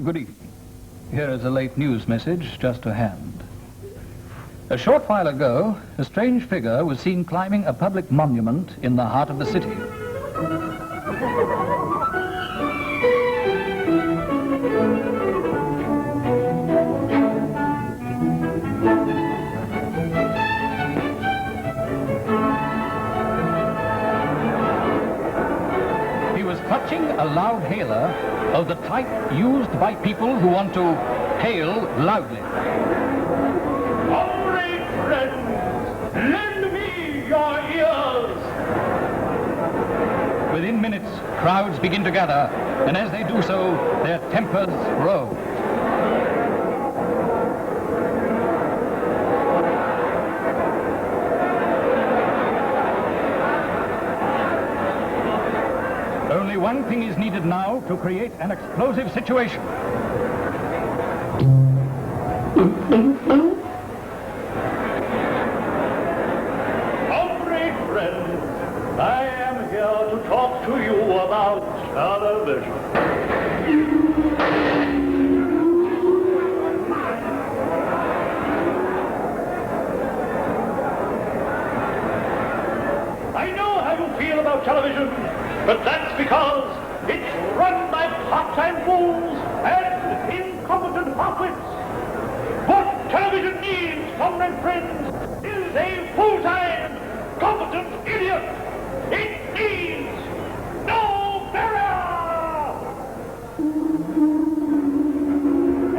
Good evening. Here is a late news message just to hand. A short while ago, a strange figure was seen climbing a public monument in the heart of the city. He was clutching a loud hailer of the type used by people who want to hail loudly. Hurry, friends! Lend me your ears! Within minutes, crowds begin to gather, and as they do so, their tempers grow. Only one thing is needed now to create an explosive situation. Hungry friends, I am here to talk to you about television. I know how you feel about television, but that's because it's run by part-time fools and incompetent half-wits. What television needs, comrade friends, is a full-time, competent idiot. It needs Noel Ferrier!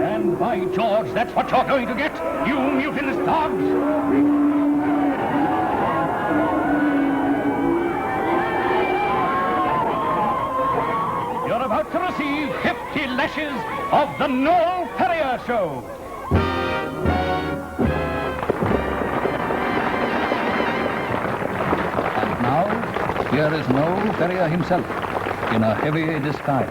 And by George, that's what you're going to get, you mutinous dogs! You're about to receive 50 lashes of the Noel Ferrier Show. And now, here is Noel Ferrier himself, in a heavy disguise.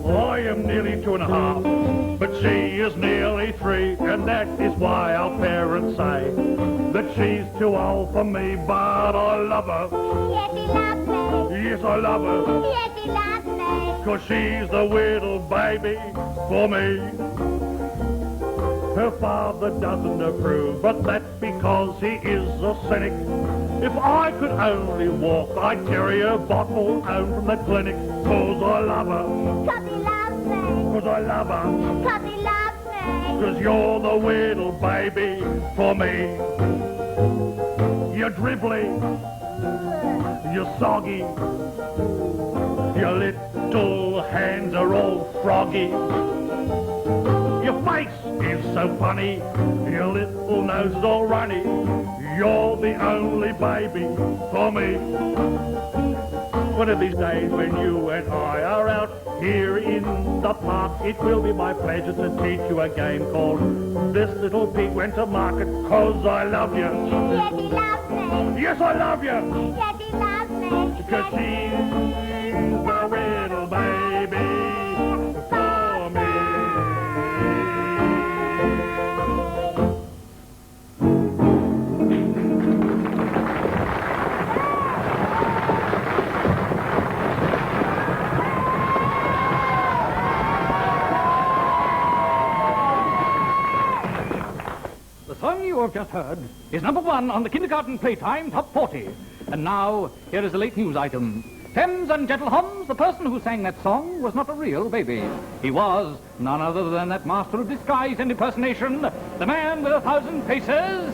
I am nearly 2.5, but she is nearly 3, and that is why our parents say that she's too old for me, but I love her. Yes, he loves me. Yes, I love her, Yes, he loves me. 'cause she's the little baby for me. Her father doesn't approve, but that's because he is a cynic. If I could only walk, I'd carry her bottle home from the clinic, 'cause I love her, 'Cause he loves me. 'cause I love her. 'Cause he loves me. 'Cause you're the little baby for me. You're dribbly, you're soggy, your little hands are all froggy. Your face is so funny, your little nose is all runny. You're the only baby for me. One of these days when you and I are out here in the park, it will be my pleasure to teach you a game called This Little Pig Went to Market, 'cause I love you. Yes, he loves me. Yes, I love you. Yes, he loves me. 'Cause she's the little baby for me. The song you have just heard is #1 on the Kindergarten Playtime Top 40. And now, here is a late news item. Femmes and gentlehums, the person who sang that song was not a real baby. He was none other than that master of disguise and impersonation, the man with 1,000 faces,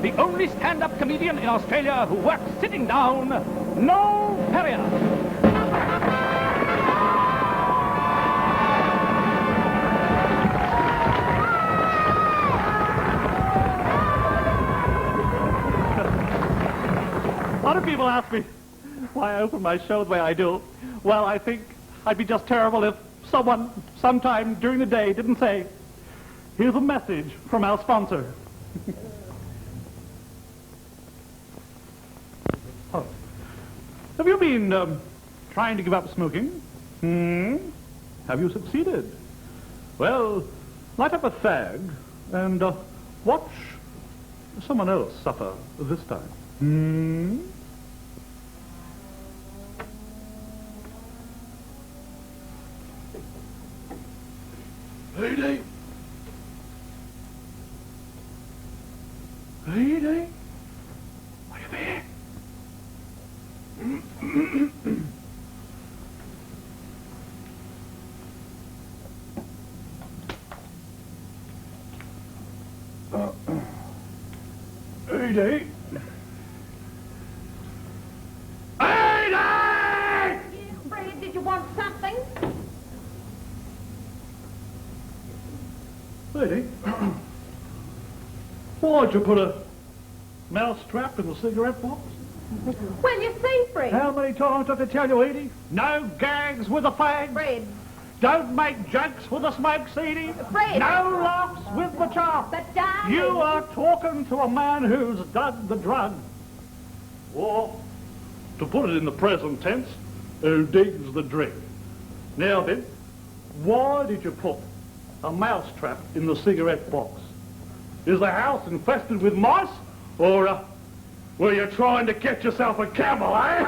the only stand-up comedian in Australia who works sitting down, Noel Ferrier. A lot of people ask me why I open my show the way I do. Well, I think I'd be just terrible if someone, sometime during the day, didn't say, "Here's a message from our sponsor." Oh. Have you been trying to give up smoking? Have you succeeded? Well, light up a fag and watch someone else suffer this time. Edie! Fred, did you want something? Edie? Why'd you put a mouse trap in the cigarette box? Well, you see, Fred. How many times do I have to tell you, Edie? No gags with the fags. Fred. Don't make jokes with the smokes, Edie. Fred. No laughs with the chop. But, darling... You are talking to a man who's dug the drug. Or, to put it in the present tense, who digs the drink. Now then, why did you put a mouse trap in the cigarette box? Is the house infested with mice? Or, were you trying to catch yourself a camel, eh?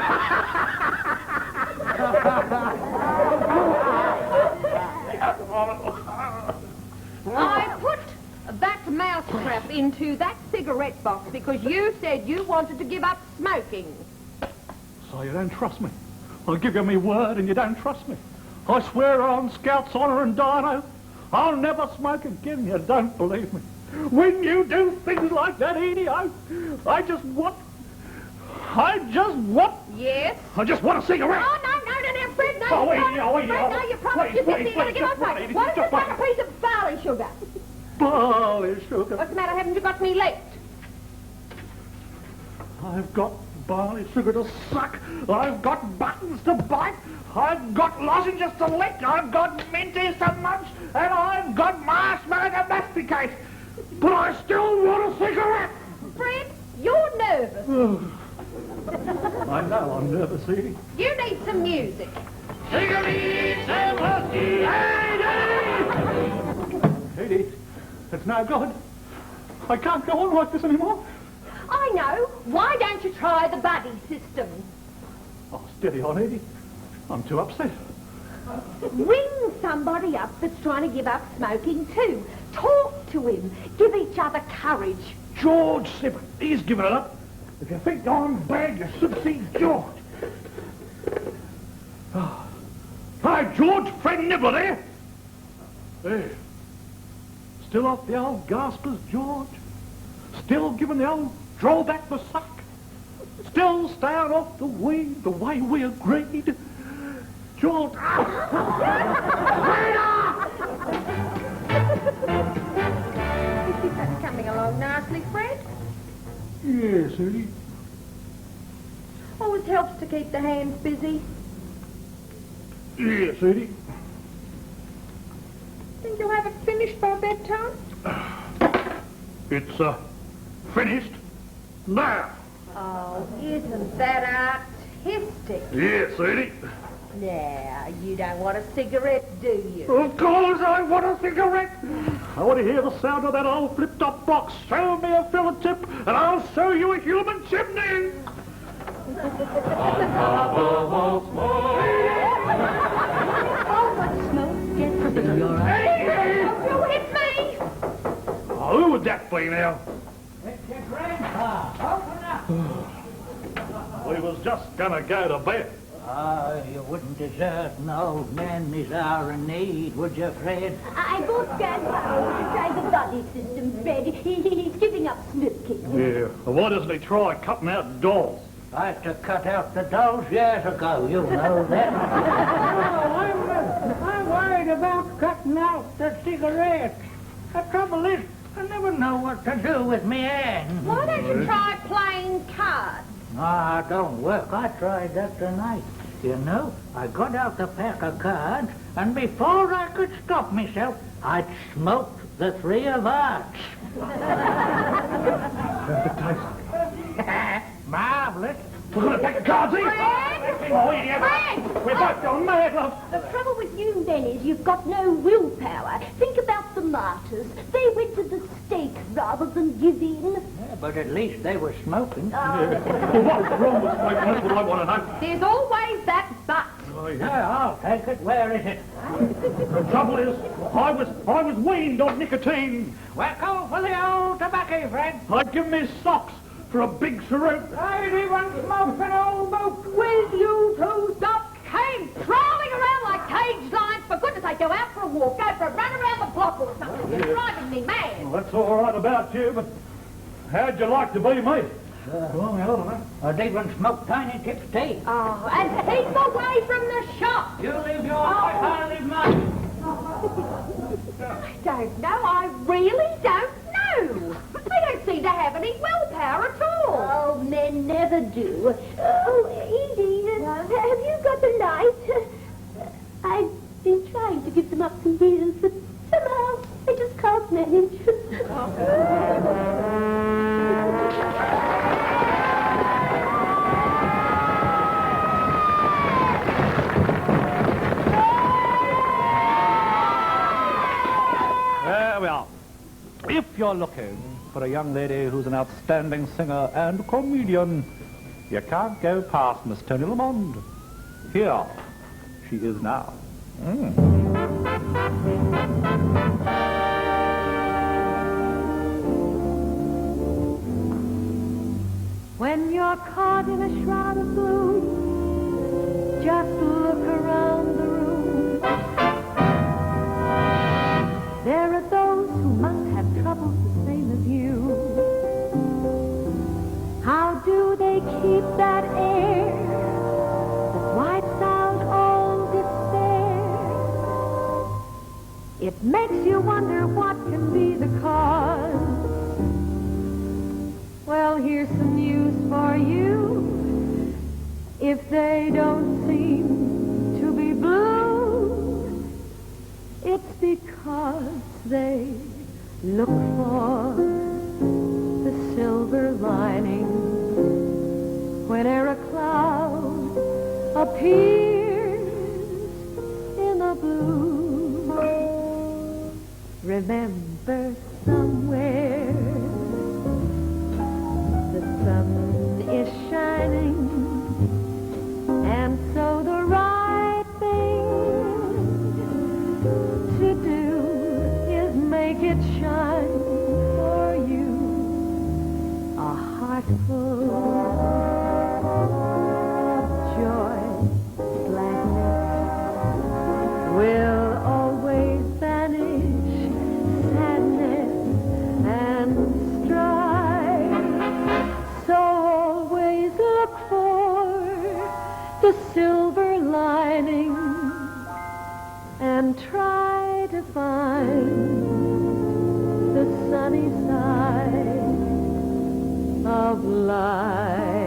I put that mouse trap into that cigarette box because you said you wanted to give up smoking. So you don't trust me? I'll give you my word and you don't trust me. I swear on Scout's honour and dino, I'll never smoke again. You don't believe me. When you do things like that, Edie, I just want... Yes? I just want a cigarette. Oh, no, Fred, no. Oh, Edie, Fred, no, you promised you said you're going to give us smoking. What if you want a piece of barley sugar? Barley sugar. What's the matter? Haven't you got me left? I've got barley sugar to suck. I've got buttons to bite. I've got lozenges to lick. I've got minties to munch. And I've got marshmallow to masticate. But I still want a cigarette. Fred, you're nervous. I know I'm nervous, Edie. You need some music. Cigarettes and whiskey, Edie! Edie, it's no good. I can't go on like this anymore. I know. Why don't you try the buddy system? Oh, steady on, Edie. I'm too upset. Ring somebody up that's trying to give up smoking too. Talk to him. Give each other courage. George Sibbett, he's given it up. If you think I'm bad, you should see George. Oh. Hi, George, friend Nibbler there. Hey, still off the old gaspers, George? Still giving the old drawback the suck? Still staying off the weed the way we agreed? George... That's coming along nicely, Fred. Yes, Edie. Always helps to keep the hands busy. Yes, Edie. Think you'll have it finished by bedtime? It's, finished now. Oh, isn't that artistic? Yes, Edie. Now, you don't want a cigarette, do you? Of course I want a cigarette. I want to hear the sound of that old flip-top box. Show me a fillet tip, and I'll show you a human chimney. Oh, what smoke gets in your eyes. Hey! You hit me! Oh, who would that be now? It's your grandpa. Open up. We was just gonna go to bed. You wouldn't desert an old man in his hour of need, would you, Fred? I bought Grandpa to try the body system, Fred. He's giving up smoking. Yeah. Well, why doesn't he try cutting out dolls? I had to cut out the dolls years ago, you know that. I'm worried about cutting out the cigarettes. The trouble is, I never know what to do with me hands. Why don't you try playing cards? Ah, don't work. I tried that tonight. You know, I got out the pack of cards, and before I could stop myself, I'd smoked the three of hearts. Marvellous. We're gonna take the cards in. Fred! Oh, idiot. Fred! We're both going mad, love. The trouble with you men is you've got no willpower. Think about the martyrs. They went to the stake rather than give in. Yeah, but at least they were smoking. Well, what's wrong with my That's what I want to know. There's always that but. Oh, yeah. Yeah, I'll take it. Where is it? The trouble is, I was weaned on nicotine. Wacko for the old tobacco, Fred. I'd give me socks for a big cheroot. Anyone smoke an old boot? Will you two stop prowling around like cage lions? For goodness sake, go out for a walk, go for a run around the block or something. You're driving me mad. Well, that's all right about you, but How'd you like to be me? I'd even smoke Tiny Tip's tea. Oh, and keep away from the shop. You leave your wife, I'll leave mine. I don't know. I really don't know. They don't seem to have any willpower at all. Oh, men never do. Oh, Edie, have you got a light? I've been trying to give them up some years, but somehow I just can't manage. There we are. If you're looking for a young lady who's an outstanding singer and comedian, you can't go past Miss Toni Lamond. Here she is now. When you're caught in a shroud of gloom, just look around the room. There are those who must have troubles the same as you. How do they keep that air that wipes out all despair? It makes you wonder what can be the cause. Well, here's some news for you. If they don't seem to be blue, it's because they look for the silver lining whenever a cloud appears in the blue. Remember somewhere the sun is shining, and so the right thing to do is make it shine for you. A heart full of joy, gladness will always banish sadness and strife. So always look for the silver lining and try to find the sunny side of life.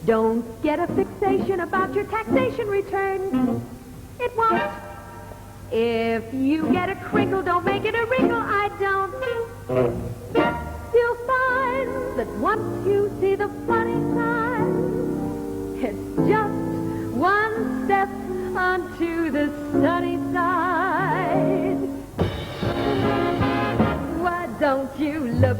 Don't get a fixation about your taxation return. It won't. If you get a crinkle, don't make it a wrinkle. I don't. You'll find that once you see the funny side, it's just one step onto the sunny side. Why don't you look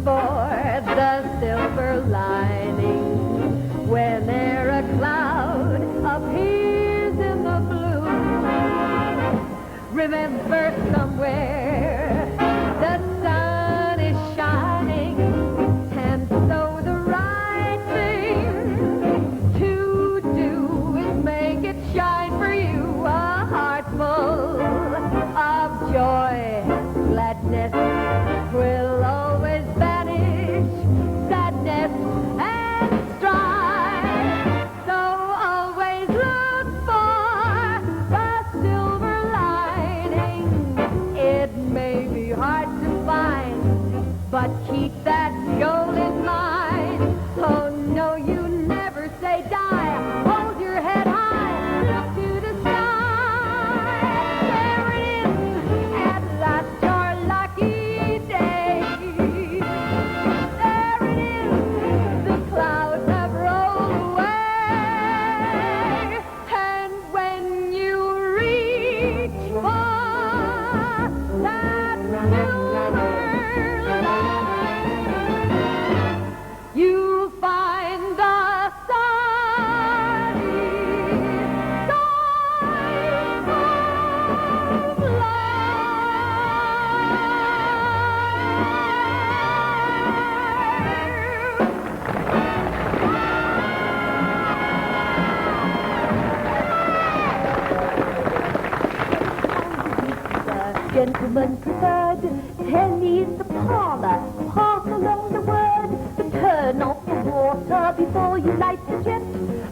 for the silver lining whenever a cloud appears in the blue? Remember somewhere the sun is shining, and so the right thing to do is make it shine for you. A heart full of joy, gladness will always banish sadness and strife. So always look for the silver lining gentlemen preferred. Telly in the parlor, pass along the word. But turn off the water before you light the jet.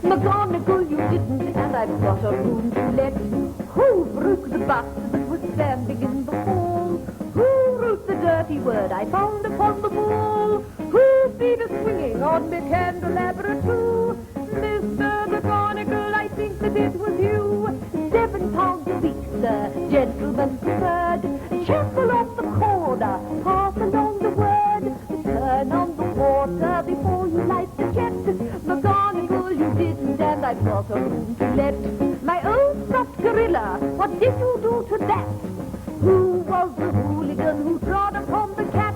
McGonagall, you didn't, and I've got a room to let. Who broke the bus that was standing in the hall? Who wrote the dirty word I found upon the wall? Who's been a-swinging on me candelabra too? Mr. McGonagall, I think that it was you. £7 a week, sir, gentlemen preferred. Chapel on the corner, pass along the word. Turn on the water before you light the jet. McGonagall, you didn't, and I've got a room to let. My old stuffed gorilla, what did you do to that? Who was the hooligan who trod upon the cat?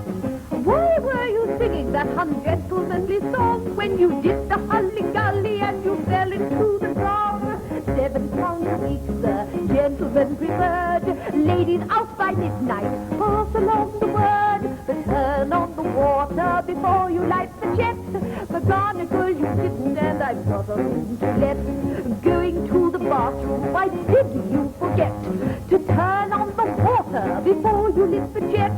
Why were you singing that ungentlemanly song when you did the hully-gully and you fell into the throng? £7 a week, sir, gentlemen preferred. Ladies out by midnight, pass along the word. But turn on the water before you light the jet. McGonagall, you didn't, and I've got a room to let. Going to the bathroom, why did you forget to turn on the water before you lit the jet?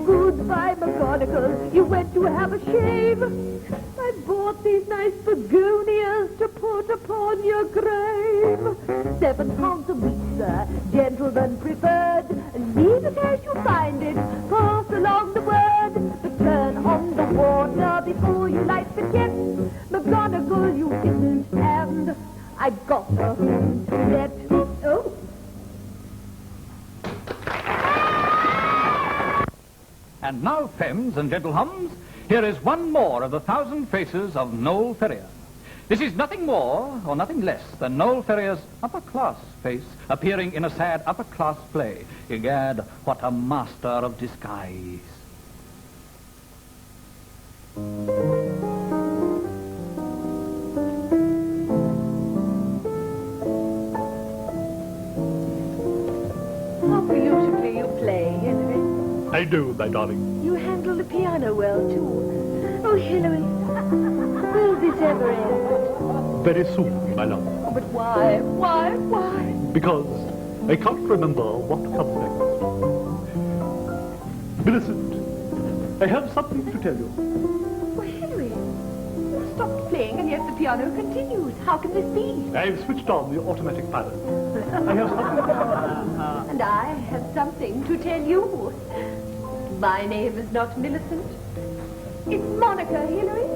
Goodbye, McGonagall, you went to have a shave. I bought these nice begonias to put upon your grave. £7 a week, sir, gentlemen preferred. Leave it as you find it, pass along the word. But turn on the water before you light the jet. McGonagall, you didn't, and I've got a room to let. Oh. And now, femmes and gentlehums, here is one more of the 1,000 faces of Noel Ferrier. This is nothing more or nothing less than Noel Ferrier's upper-class face appearing in a sad upper-class play. Egad, what a master of disguise. How beautifully you play, Hilary. I do, my darling. You handle the piano well, too. Oh, Hilary, will this ever end? Very soon, my love. Oh, but why? Why? Because I can't remember what comes next. Millicent, I have something to tell you. Oh, Hilary, you stopped playing and yet the piano continues. How can this be? I've switched on the automatic pilot. I have something. And I have something to tell you. My name is not Millicent. It's Monica, Hilary.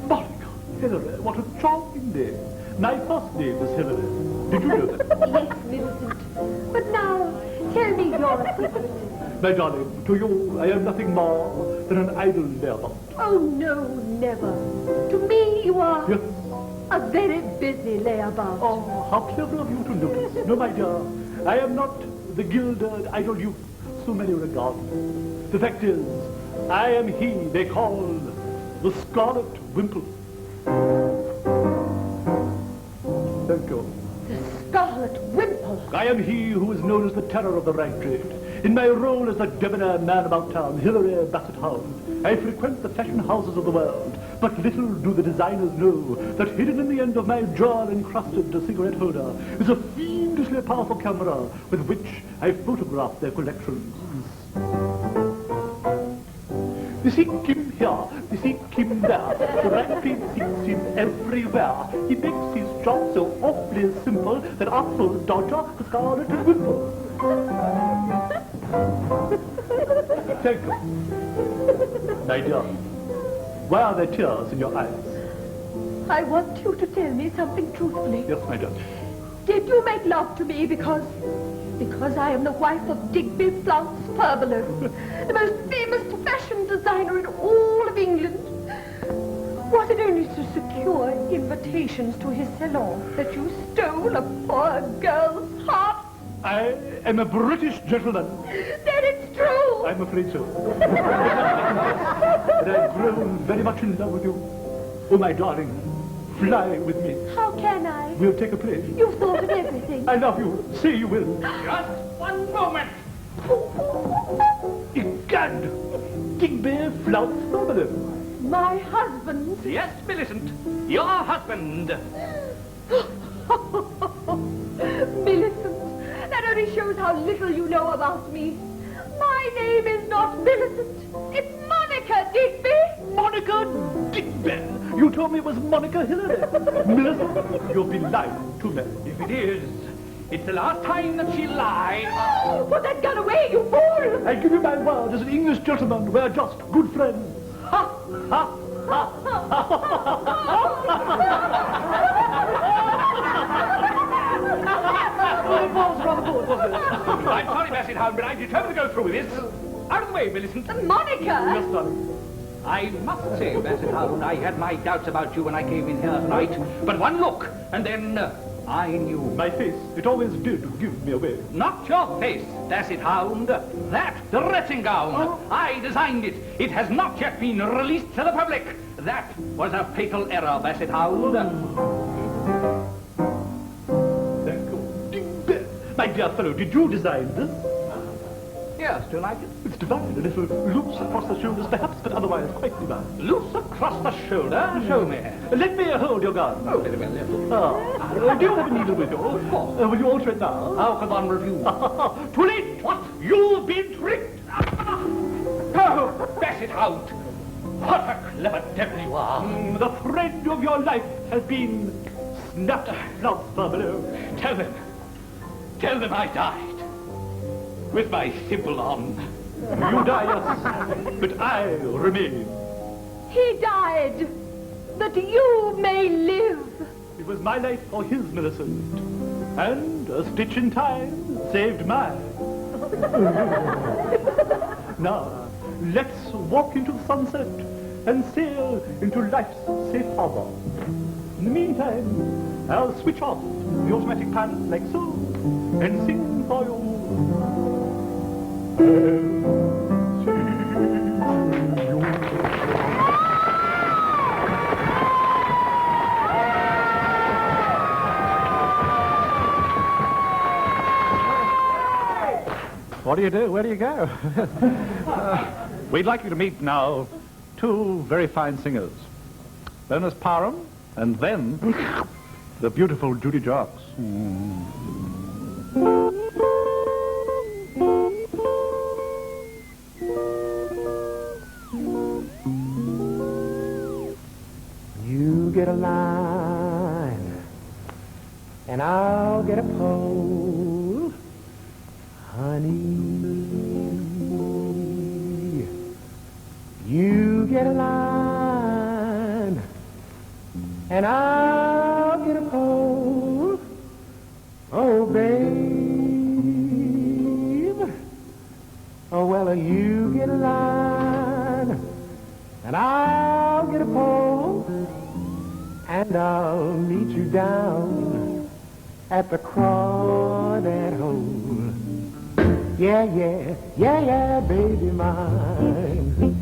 Monica, Hilary, what a charming name. My first name is Hilary. Did you know that? Yes, Millicent. But now, tell me your secret. My darling, to you, I am nothing more than an idle layabouts. Oh, no, never. To me, you are Yes. a very busy layabout. Oh, how clever of you to notice. No, my dear, I am not the gilded idle youth so many regard. The fact is, I am he they call the Scarlet Wimple. Thank you. The Scarlet Wimple. I am he who is known as the terror of the rag trade. In my role as the debonair man about town, Hilary Basset Hound, I frequent the fashion houses of the world. But little do the designers know that hidden in the end of my jar-encrusted cigarette holder is a fiendishly powerful camera with which I photograph their collections. You see Kim here, you see Kim there. The rag trade seeks him everywhere. He makes his job so awfully simple that Apple Dodger the Scarlet Wimple. Thank you. My dear, why are there tears in your eyes? I want you to tell me something truthfully. Yes, my dear. Did you make love to me because I am the wife of Digby Flounce Furbelow, the most famous fashion designer in all of England? Was it only to secure invitations to his salon that you stole a poor girl's heart? I am a British gentleman. Then it's true. I'm afraid so. But I've grown very much in love with you. Oh, my darling, fly with me. How can I? We'll take a plane. You've thought of everything. I love you. Say you will. Just one moment. Egad! Digby Flounce Furbelow. My husband. Yes, Millicent, your husband. Millicent, that only shows how little you know about me. My name is not Millicent. It's Monica Digby. Monica Digby. You told me it was Monica Hillary. Millicent, you've been lying to me. If it is, it's the last time that she'll lie. Oh, put that gun away, you fool! I give you my word as an English gentleman, we're just good friends. Ha, ha, ha, Well, it was rather good, wasn't it? I'm sorry, Bassett Hound, but I'm determined to go through with this. Out of the way, Millicent. Monica! Yes, darling. I must say, Bassett Hound, I had my doubts about you when I came in here tonight. But one look, and then I knew. My face, it always did give me away. Not your face, Bassett Hound. That dressing gown. I designed it. It has not yet been released to the public. That was a fatal error, Bassett Hound. Thank you. Digby. My dear fellow, did you design this? Yes, do you like it? It's divine, a little loose across the shoulders perhaps, but otherwise quite divine. Loose across the shoulder. Show me. Let me hold your gun. Oh, very well, yes. Do you have a needle with you? Of course. Will you alter it now? How can one refuse? Too late! What? You've been tricked! Oh, Bassett Hound. What a clever devil you are. The friend of your life has been snapped from below. Tell them I died. With my thimble on. You die, yes, but I remain. He died that you may live. It was my life or his, Millicent. And a stitch in time saved mine. Now, let's walk into the sunset and sail into life's safe harbor. In the meantime, I'll switch off the automatic pilot like so and sing for you. What do you do? Where do you go? We'd like you to meet now two very fine singers. Bonus Parham, and then the beautiful Judy Jocks. You get a line, and I'll get a pole, honey. You get a line, and I'll get a pole, oh, babe. Oh, well, you get a line, and I'll get a pole, and I'll meet you down at the crawdad hole. Yeah, yeah, yeah, yeah, baby mine.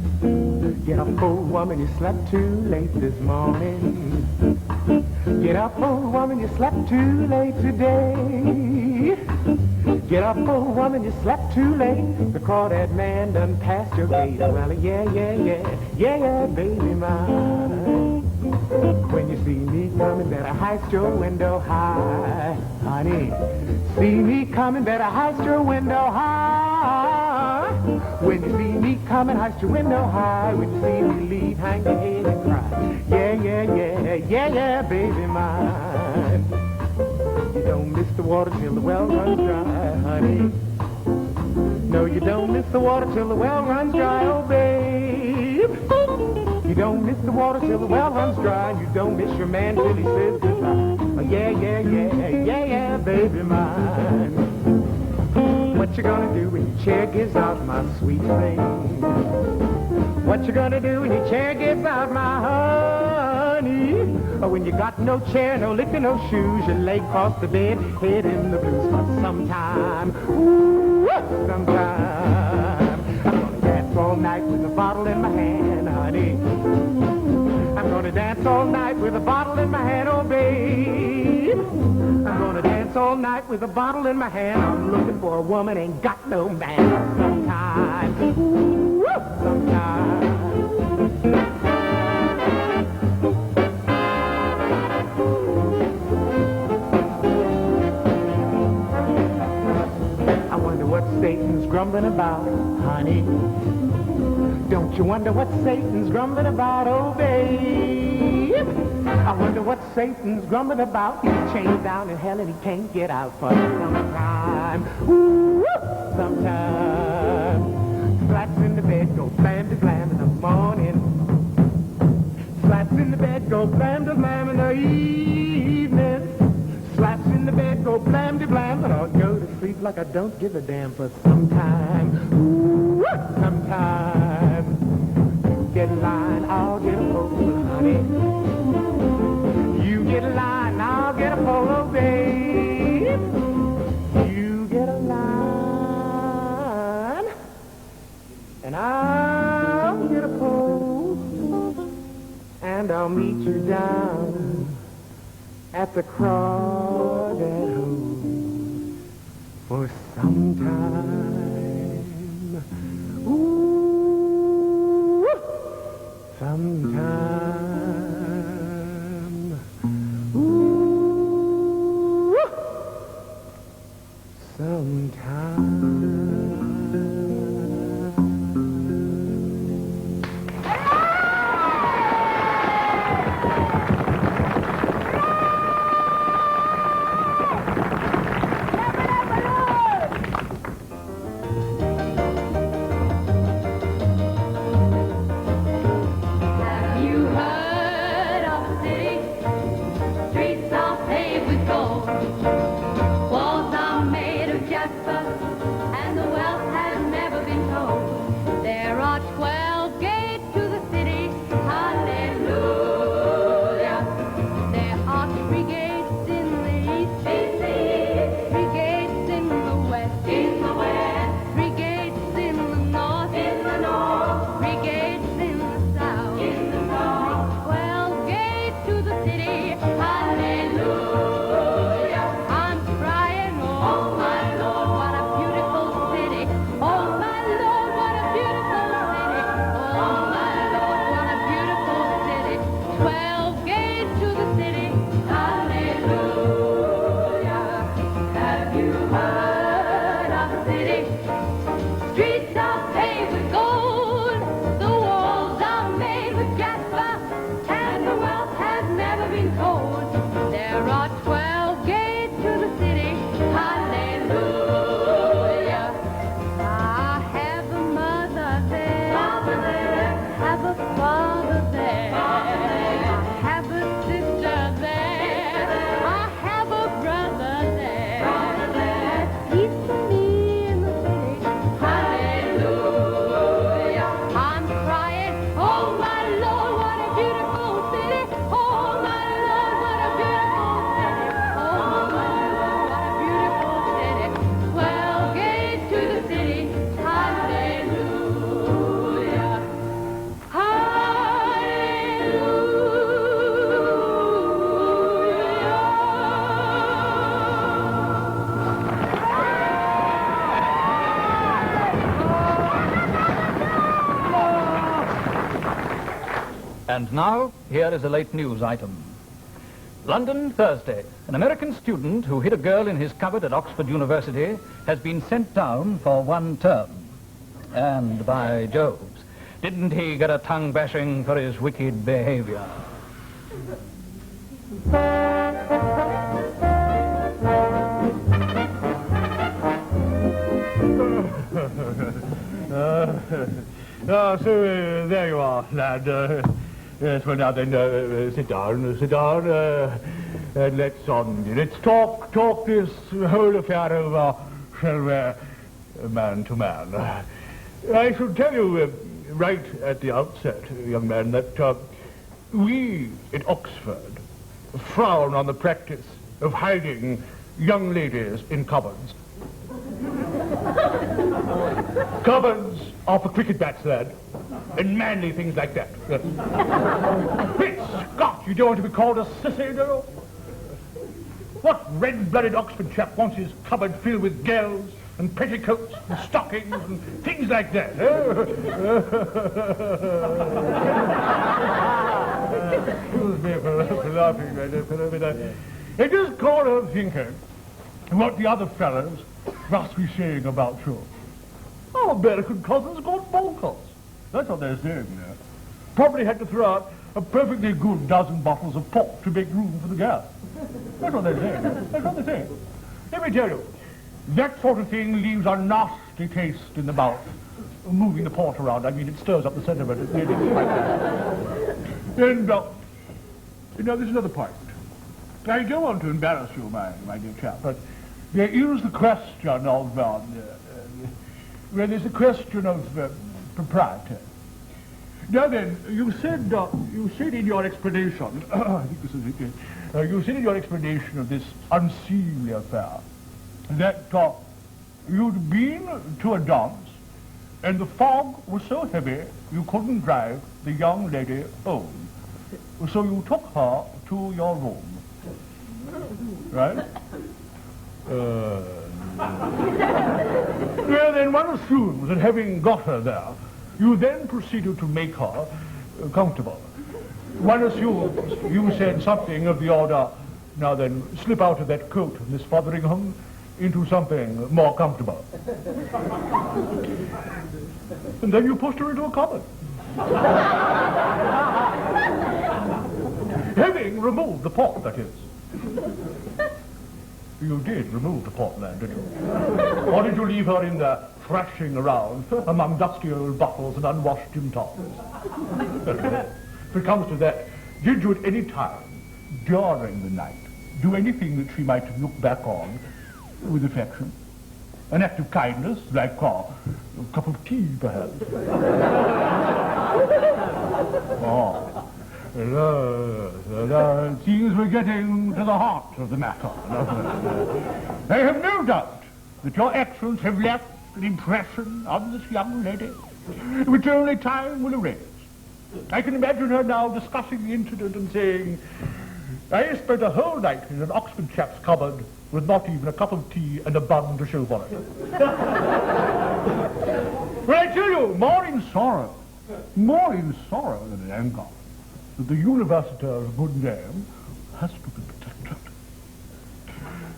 Get up, old woman, you slept too late this morning. Get up, old woman, you slept too late today. Get up, old woman, you slept too late. The crawdad man done passed your gate. Well, yeah, yeah, yeah, yeah, yeah, baby mine. When you see me coming, better heist your window high, honey. See me coming, better heist your window high. When you see me coming, heist your window high. When you see me leave, hang your head and cry. Yeah, yeah, yeah, yeah, yeah, baby mine. You don't miss the water till the well runs dry, honey. No, you don't miss the water till the well runs dry, oh, babe. You don't miss the water till the well runs dry. You don't miss your man till he says goodbye. Oh, yeah, yeah, yeah, yeah, yeah, baby mine. What you gonna do when your chair gives out, my sweet thing? What you gonna do when your chair gives out, my honey? Or when you got no chair, no liquor, no shoes, you lay across the bed, head in the blues. But sometime, ooh, sometime, I'm gonna dance all night with a bottle in my hand, honey. I'm gonna dance all night with a bottle in my hand, oh babe. I'm gonna dance all night with a bottle in my hand. I'm looking for a woman, ain't got no man. Sometime, ooh, sometime. I wonder what Satan's grumbling grumbling about, honey? Don't you wonder what Satan's grumbling about, oh babe? I wonder what Satan's grumbling about. He's chained down in hell and he can't get out for some time. Ooh, sometime. Slaps in the bed, go blam to blam in the morning. Slaps in the bed, go blam to blam in the evening. Slaps in the bed, go blam to blam, and I'll go to sleep like I don't give a damn for some time. Ooh, sometime. You get a line, I'll get a pole, honey. You get a line, I'll get a pole, babe. You get a line, and I'll get a pole, and I'll meet you down at the crawdad hole for some time. Ooh, sometime. Ooh, sometime. And now, here is a late news item. London, Thursday. An American student who hid a girl in his cupboard at Oxford University has been sent down for 1 term. And by Jove, didn't he get a tongue bashing for his wicked behavior? So there you are, lad. Yes, well, now then, sit down, and let's talk this whole affair over, shall we, man to man. I should tell you right at the outset, young man, that we at Oxford frown on the practice of hiding young ladies in cupboards. Cupboards are for cricket bats, lad, and manly things like that. Great Scott, you don't want to be called a sissy, do you? What red-blooded Oxford chap wants his cupboard filled with gels and petticoats and stockings and things like that? Excuse me for laughing, my dear fellow, but it just called her thinking what the other fellows must be saying about you. Our American cousins got bonkers. That's what they're saying there. Probably had to throw out a perfectly good dozen bottles of port to make room for the gas. That's what they're saying. That's what they're saying. Let me tell you, that sort of thing leaves a nasty taste in the mouth. Moving the port around, I mean, it stirs up the sentiment. And, there's another point. I don't want to embarrass you, my dear chap, but there is the question of, there's the question of propriety. Now then, you said in your explanation, I think this is it, you said in your explanation of this unseemly affair that you'd been to a dance and the fog was so heavy you couldn't drive the young lady home. So you took her to your room. Right? Well, then one assumes that having got her there, you then proceeded to make her comfortable. One assumes you said something of the order, now then, slip out of that coat, Miss Fotheringham, into something more comfortable. And then you pushed her into a cupboard. Having removed the port, that is. You did remove the port then, didn't you? Or did you leave her in there thrashing around among dusty old bottles and unwashed gin tops? If it comes to that, did you at any time, during the night, do anything that she might look back on with affection? An act of kindness, like a cup of tea, perhaps? Oh. It seems we're getting to the heart of the matter. I have no doubt that your actions have left an impression on this young lady, which only time will erase. I can imagine her now discussing the incident and saying, I spent a whole night in an Oxford chap's cupboard with not even a cup of tea and a bun to show for it. Well, I tell you, more in sorrow than in anger, that the university's good name has to be protected.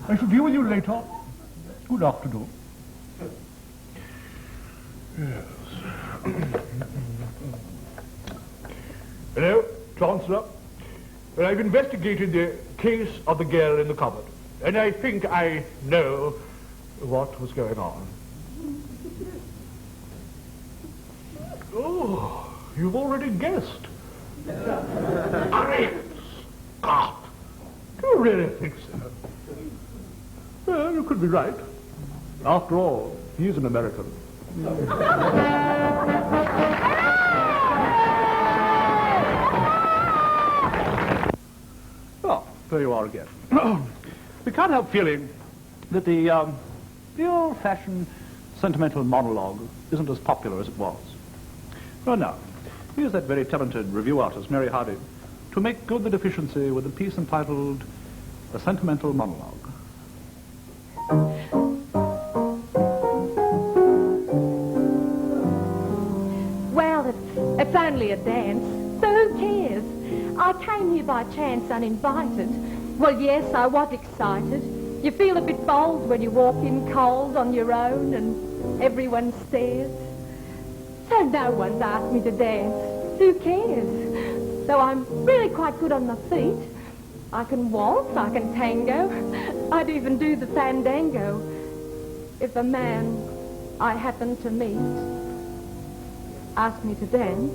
I shall deal with you later. Good afternoon. Yes. Hello, Chancellor. Well, I've investigated the case of the girl in the cupboard, and I think I know what was going on. Oh, you've already guessed. Great Scott! Do you really think so? Well, you could be right. After all, he is an American. Well, there you are again. We can't help feeling that the old-fashioned sentimental monologue isn't as popular as it was. Well, now, here's that very talented review artist, Mary Hardy, to make good the deficiency with a piece entitled A Sentimental Monologue. Well, it's only a dance, so who cares? I came here by chance uninvited. Well, yes, I was excited. You feel a bit bold when you walk in cold on your own and everyone stares. So no one's asked me to dance. Who cares? Though I'm really quite good on my feet. I can waltz, I can tango. I'd even do the fandango if a man I happen to meet asked me to dance.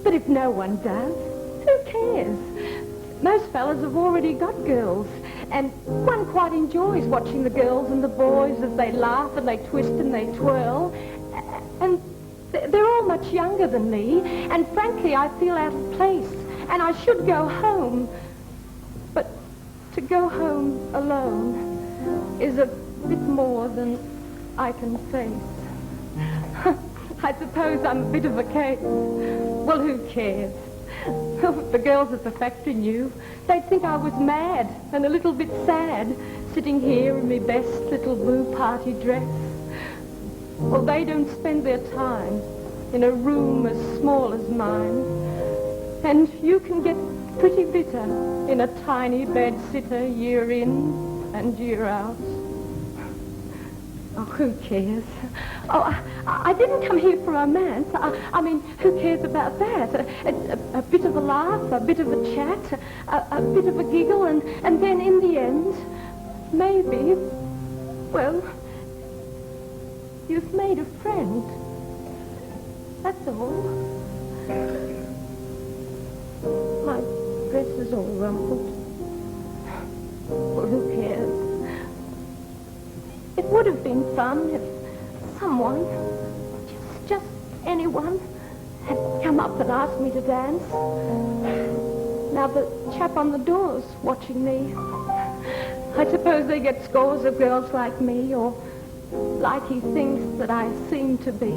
But if no one does, who cares? Most fellas have already got girls, and one quite enjoys watching the girls and the boys as they laugh and they twist and they twirl. And they're all much younger than me, and frankly I feel out of place, and I should go home. But to go home alone is a bit more than I can face. I suppose I'm a bit of a case. Well, who cares? If the girls at the factory knew, they'd think I was mad and a little bit sad, sitting here in my best little blue party dress. Well, they don't spend their time in a room as small as mine. And you can get pretty bitter in a tiny bed-sitter year in and year out. Oh, who cares? Oh, I didn't come here for romance. I mean, who cares about that? A bit of a laugh, a bit of a chat, a bit of a giggle, and then in the end, maybe, well, you've made a friend. That's all. My dress is all rumpled. Well, who cares? It would have been fun if someone, just anyone, had come up and asked me to dance. Now the chap on the door's watching me. I suppose they get scores of girls like me, or like he thinks that I seem to be.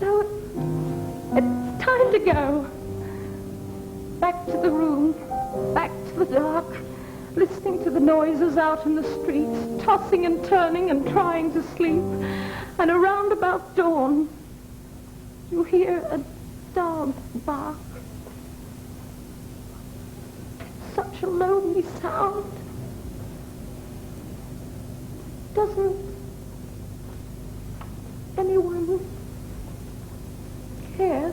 So it's time to go. Back to the room, back to the dark, listening to the noises out in the streets, tossing and turning and trying to sleep. And around about dawn, you hear a dog bark. Such a lonely sound. Doesn't anyone care?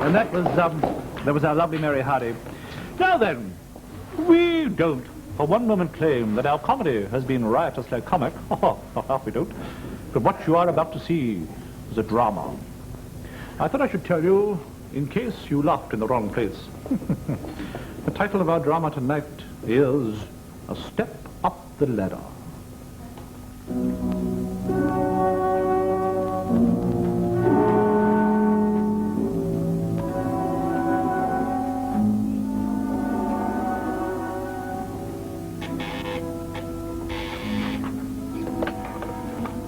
And that was our lovely Mary Hardy. Now then, we don't for one moment claim that our comedy has been riotously comic. Oh, not half we don't. But what you are about to see is a drama. I thought I should tell you, in case you laughed in the wrong place. The title of our drama tonight is A Step Up the Ladder.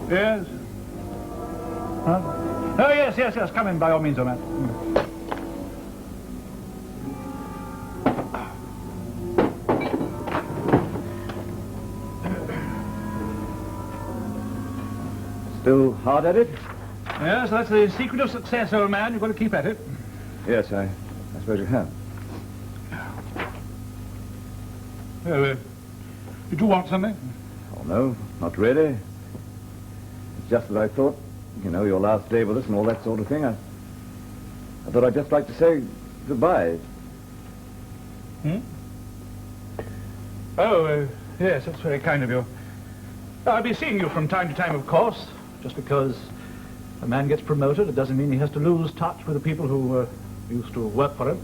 Yes? Huh? Oh, yes. Come in, by all means, old man. Still hard at it? Yes, that's the secret of success, old man. You've got to keep at it. Yes, I suppose you have. Well, did you want something? Oh, no, not really. It's just that I thought, your last day with us and all that sort of thing. I thought I'd just like to say goodbye. Oh, yes, that's very kind of you. I'll be seeing you from time to time, of course. Just because a man gets promoted, it doesn't mean he has to lose touch with the people who used to work for him.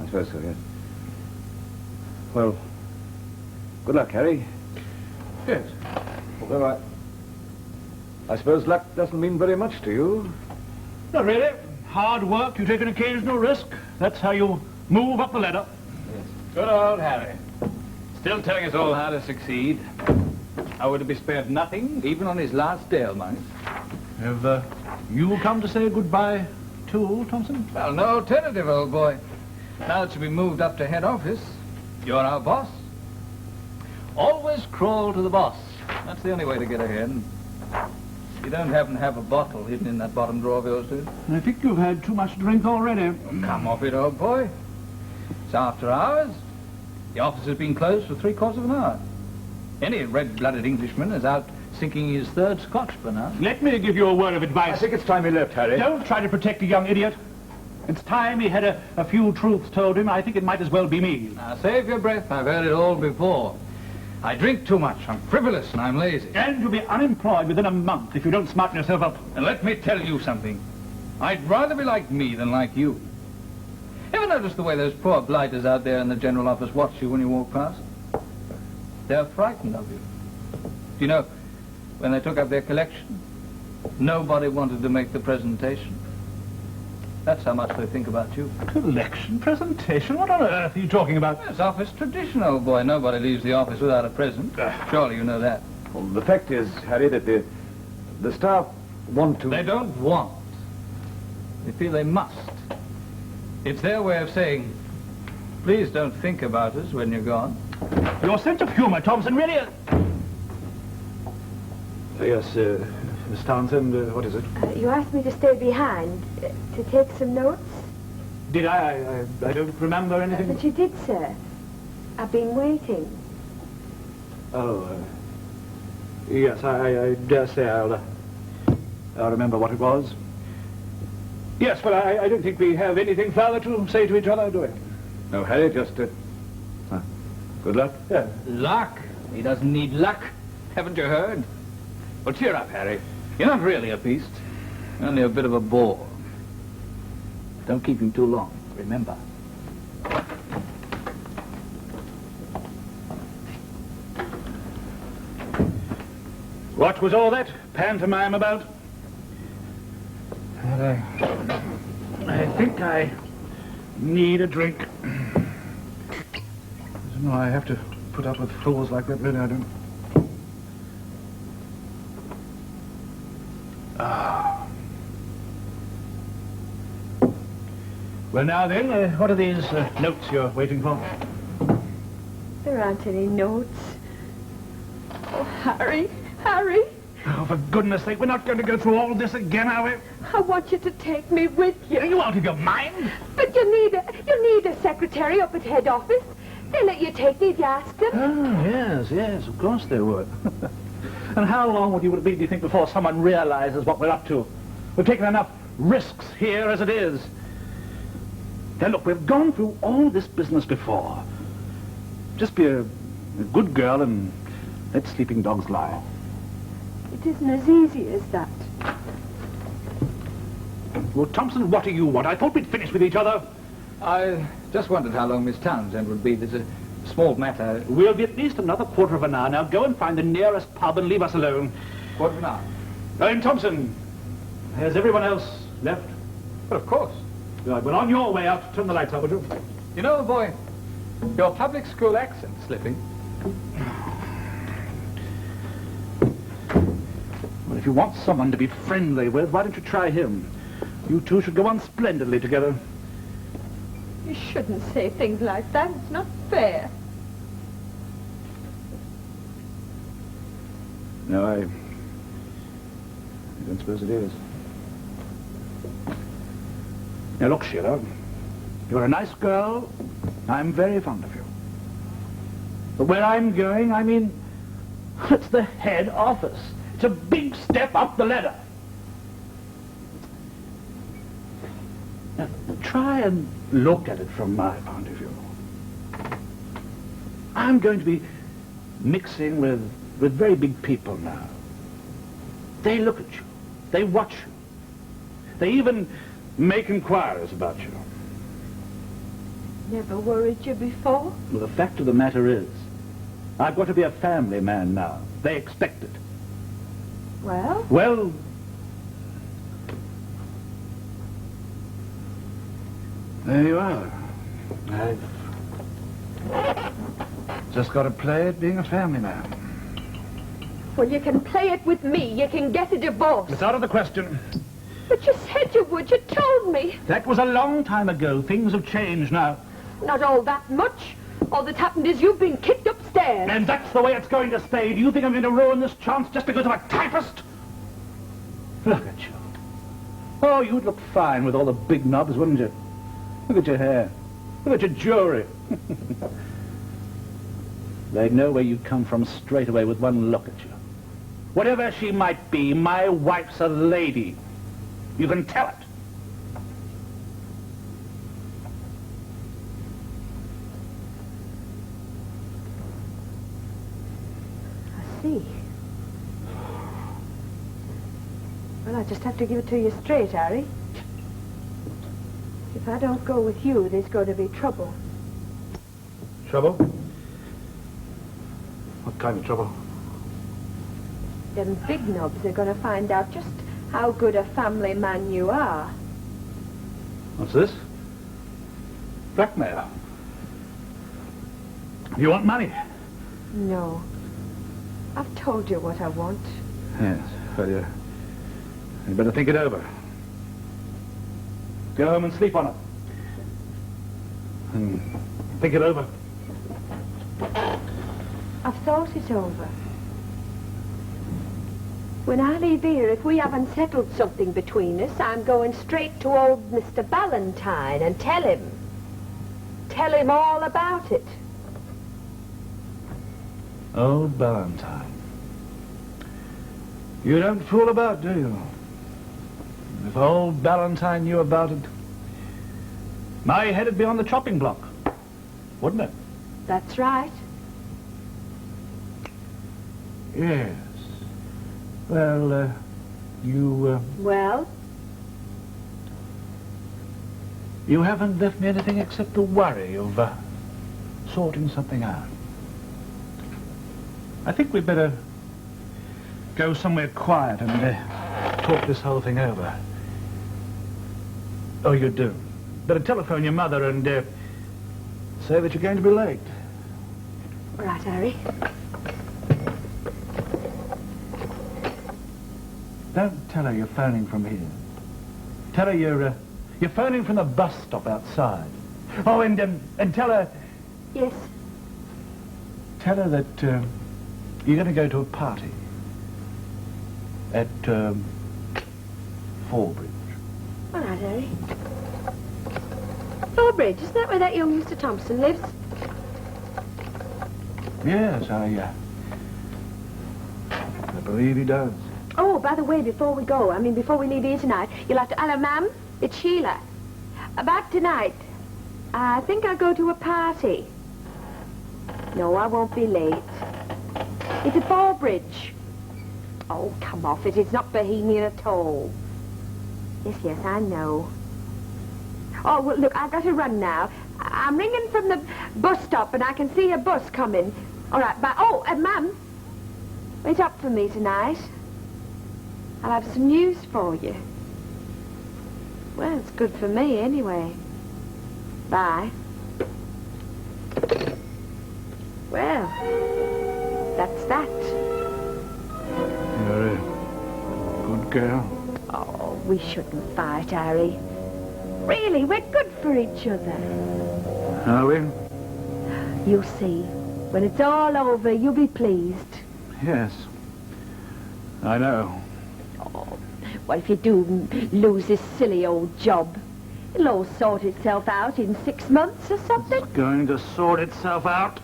I suppose so, yes. Well, good luck, Harry. Yes. Although I suppose luck doesn't mean very much to you. Not really. Hard work, you take an occasional risk. That's how you move up the ladder. Yes. Good old Harry. Still telling us all how to succeed. How would to be spared nothing, even on his last day, mind. Have you come to say goodbye too, Thompson? Well, no alternative, old boy. Now that you've been moved up to head office, you're our boss. Always crawl to the boss. That's the only way to get ahead. You don't happen to have a bottle hidden in that bottom drawer of yours, do you? I think you've had too much drink already. Come off it, old boy. It's after hours. The office has been closed for 3/4 of an hour. Any red-blooded Englishman is out sinking his third scotch by now. Let me give you a word of advice. I think it's time he left, Harry. Don't try to protect a young idiot. It's time he had a few truths told him. I think it might as well be me. Now, save your breath. I've heard it all before. I drink too much. I'm frivolous and I'm lazy. And you'll be unemployed within a month if you don't smarten yourself up. And let me tell you something. I'd rather be like me than like you. Ever notice the way those poor blighters out there in the general office watch you when you walk past? They're frightened of you. Do you know, when they took up their collection, nobody wanted to make the presentation. That's how much they think about you. Collection presentation? What on earth are you talking about? It's office tradition, old boy. Nobody leaves the office without a present. Surely you know that. Well, the fact is, Harry, that the staff want to... They don't want. They feel they must. It's their way of saying, please don't think about us when you're gone. Your sense of humor, Thompson, really... Yes, Miss Townsend, what is it? You asked me to stay behind, to take some notes. Did I? I don't remember anything. But you did, sir. I've been waiting. Oh, yes, I dare say I'll remember what it was. Yes, well, I don't think we have anything further to say to each other, do we? No, Harry, just, good luck. Yeah. Luck? He doesn't need luck. Haven't you heard? Well, cheer up, Harry. You're not really a beast. You're only a bit of a bore. Don't keep him too long, remember. What was all that pantomime about? Well, I think I need a drink. No, I have to put up with fools like that, really, I don't. Well, now then, what are these notes you're waiting for? There aren't any notes. Oh, Harry, Harry, Oh, for goodness sake, we're not going to go through all this again, are we? I want you to take me with you. You out of your mind? But you need a secretary up at head office. They'll let you take me if you ask them. Oh, yes, of course they would. And how long would it be, do you think, before someone realizes what we're up to? We've taken enough risks here as it is. Now, look, we've gone through all this business before. Just be a good girl and let sleeping dogs lie. It isn't as easy as that. Well, Thompson, what do you want? I thought we'd finished with each other. I just wondered how long Miss Townsend would be. There's a small matter. We'll be at least another quarter of an hour. Now, go and find the nearest pub and leave us alone. Quarter of an hour. And Thompson, has everyone else left? But of course. Right, well, on your way out, turn the lights up, would you? You know, boy, your public school accent's slipping. Well, if you want someone to be friendly with, why don't you try him? You two should go on splendidly together. You shouldn't say things like that. It's not fair. No, I don't suppose it is. Now, look, Sheila, you're a nice girl. I'm very fond of you. But where I'm going, I mean, it's the head office. It's a big step up the ladder. Now, try and look at it from my point of view. I'm going to be mixing with very big people now. They look at you. They watch you. They even make inquiries about you. Never worried you before? Well, the fact of the matter is, I've got to be a family man now. They expect it. Well? Well, there you are. I've just got to play at being a family man. Well, you can play it with me. You can get a divorce. It's out of the question. But you said you would. You told me. That was a long time ago. Things have changed now. Not all that much. All that's happened is you've been kicked upstairs. And that's the way it's going to stay. Do you think I'm going to ruin this chance just because of a typist? Look at you. Oh, you'd look fine with all the big knobs, wouldn't you? Look at your hair. Look at your jewelry. They'd know where you come from straight away with one look at you. Whatever she might be, my wife's a lady. You can tell it. I see. Well, I just have to give it to you straight, Harry. If I don't go with you, there's going to be trouble. Trouble? What kind of trouble? Them big knobs are going to find out just how good a family man you are. What's this? Blackmail. You want money? No. I've told you what I want. Yes, well, you better think it over. Go home and sleep on it. And think it over. I've thought it over. When I leave here, if we haven't settled something between us, I'm going straight to old Mr. Ballantyne and tell him. Tell him all about it. Old Ballantyne. You don't fool about, do you? If old Ballantyne knew about it, my head'd be on the chopping block, wouldn't it? That's right. Yes. Well, you... Well? You haven't left me anything except the worry of sorting something out. I think we'd better go somewhere quiet and talk this whole thing over. Oh, you do. Better telephone your mother and say that you're going to be late. All right, Harry. Don't tell her you're phoning from here. Tell her you're phoning from the bus stop outside. Oh, and tell her... Yes? Tell her that you're going to go to a party at Fallbridge. All right, Harry. Fallbridge, isn't that where that young Mr. Thompson lives? Yes, I believe he does. Oh, by the way, before we leave here tonight, you'll have to... Hello, ma'am. It's Sheila. About tonight, I think I'll go to a party. No, I won't be late. It's at Fallbridge. Oh, come off it. It's not bohemian at all. Yes, I know. Oh, well, look, I've got to run now. I'm ringing from the bus stop, and I can see a bus coming. All right, bye. Oh, ma'am, wait up for me tonight. I'll have some news for you. Well, it's good for me, anyway. Bye. Well, that's that. You're a good girl. Oh, we shouldn't fight, Harry. Really, we're good for each other. Are we? You'll see. When it's all over, you'll be pleased. Yes. I know. Oh, well, if you do lose this silly old job, it'll all sort itself out in 6 months or something. It's going to sort itself out.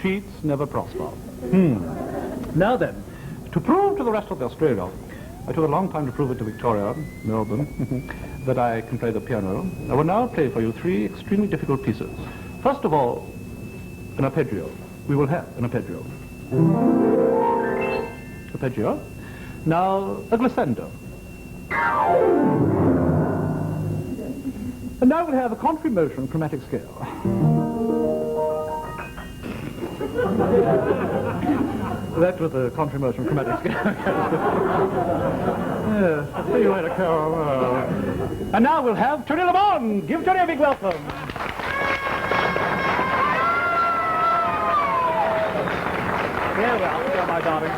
Sheets never prosper. Now then, to prove to the rest of Australia, I took a long time to prove it to Victoria, Melbourne, that I can play the piano. I will now play for you 3 extremely difficult pieces. First of all, an arpeggio. We will have an arpeggio. Arpeggio. Now, a glissando. And now we'll have a contrary motion chromatic scale. That was a contra-emotion chromatic scale. Yes, see you later, Carol. And now we'll have Toni Lamond. Give Toni a big welcome. Yeah, well, my darling.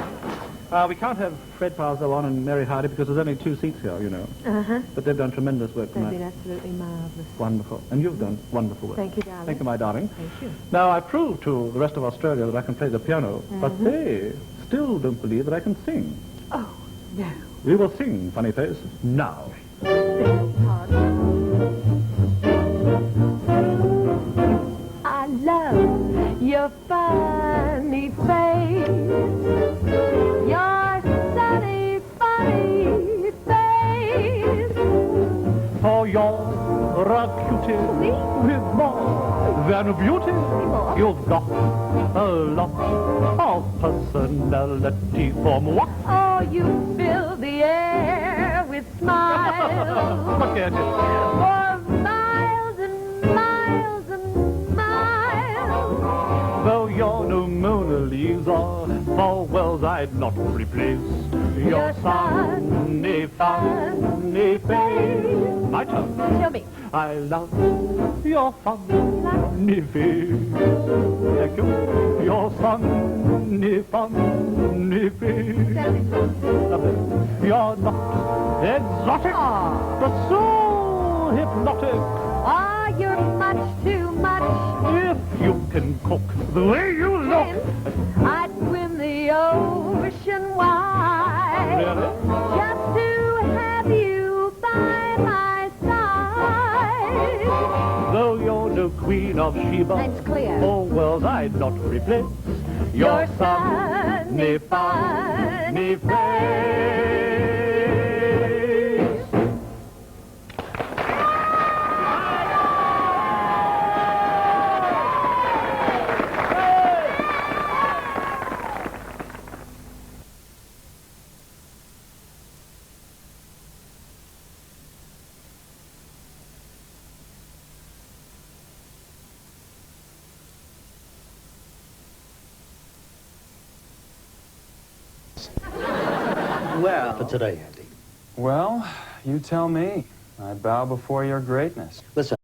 We can't have Fred Parslow on and Mary Hardy because there's only 2 seats here, you know. Uh-huh. But they've done tremendous work They've tonight. been absolutely marvelous. Wonderful. And you've done wonderful work. Thank you, darling. Thank you, my darling. Thank you. Now, I proved to the rest of Australia that I can play the piano, but they still don't believe that I can sing. Oh, no. We will sing, funny face, now. I love your funny face, your sunny, funny face. For you're a cutie with more than beauty. You've got a lot of personality for moi. Oh, you fill the air with smiles. Look at you. For miles and miles and miles. Though you're no Mona Lisa, for wells I'd not replace your sunny, funny face. My turn. Show me. I love your funny face. Thank you. Your funny, funny face. Lovely. You're not exotic, but so hypnotic. Ah, you're much too much. If you can cook the way you look. I'd swim the ocean wide. Really? Just to have you by my side. Though you're no queen of Sheba, That's clear. for wells I'd not replace your sunny, funny face. Well, for today, Andy. Well, you tell me. I bow before your greatness. Listen.